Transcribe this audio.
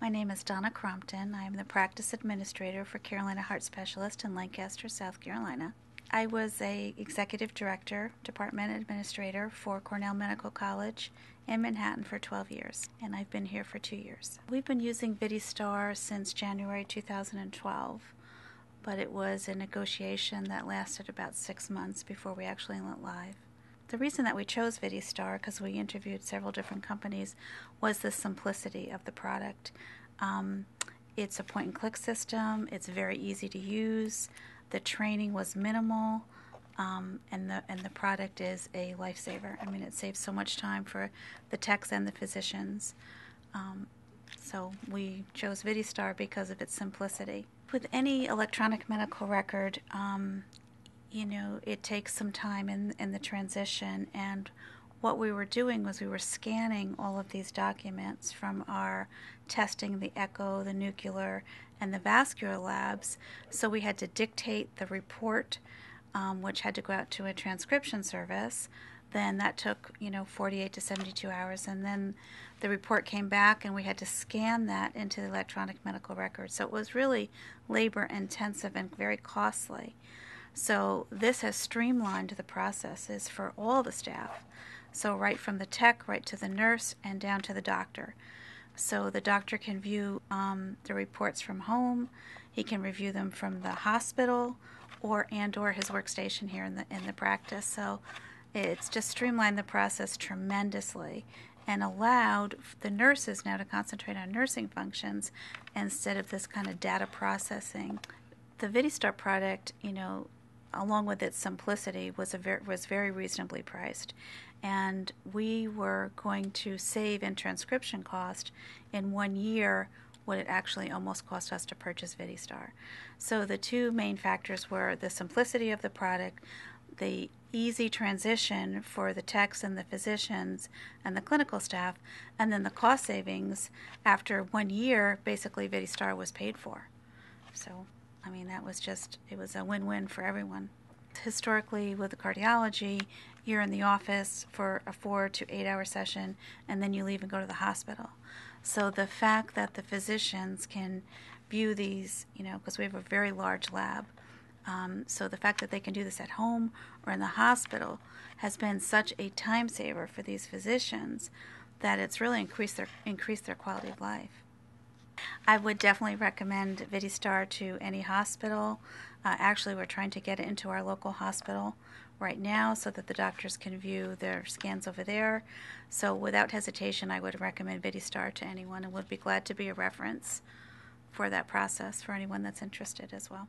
My name is Donna Crompton. I am the practice administrator for Carolina Heart Specialist in Lancaster, South Carolina. I was a executive director, department administrator for Cornell Medical College in Manhattan for 12 years, and I've been here for 2 years. We've been using VidiStar since January 2012, but it was a negotiation that lasted about 6 months before we actually went live. The reason that we chose VidiStar, because we interviewed several different companies, was the simplicity of the product. It's a point-and-click system. It's very easy to use. The training was minimal, and the product is a lifesaver. I mean, it saves so much time for the techs and the physicians. So we chose VidiStar because of its simplicity. With any electronic medical record, it takes some time in the transition, and what we were doing was we were scanning all of these documents from our testing, the echo, the nuclear, and the vascular labs. So we had to dictate the report, which had to go out to a transcription service. Then that took 48 to 72 hours, and then the report came back and we had to scan that into the electronic medical record. So it was really labor intensive and very costly. So this has streamlined the processes for all the staff. So right from the tech, right to the nurse, and down to the doctor. So the doctor can view the reports from home. He can review them from the hospital or his workstation here in the practice. So it's just streamlined the process tremendously and allowed the nurses now to concentrate on nursing functions instead of this kind of data processing. The VidiStar product, along with its simplicity, was very reasonably priced, and we were going to save in transcription cost in 1 year what it actually almost cost us to purchase VidiStar. So the two main factors were the simplicity of the product, the easy transition for the techs and the physicians and the clinical staff, and then the cost savings. After 1 year, basically VidiStar was paid for. So it was a win-win for everyone. Historically, with the cardiology, you're in the office for a 4 to 8 hour session, and then you leave and go to the hospital. So the fact that the physicians can view these, because we have a very large lab, so the fact that they can do this at home or in the hospital has been such a time saver for these physicians that it's really increased their quality of life. I would definitely recommend VidiStar to any hospital. Actually, we're trying to get it into our local hospital right now so that the doctors can view their scans over there. So without hesitation, I would recommend VidiStar to anyone and would be glad to be a reference for that process for anyone that's interested as well.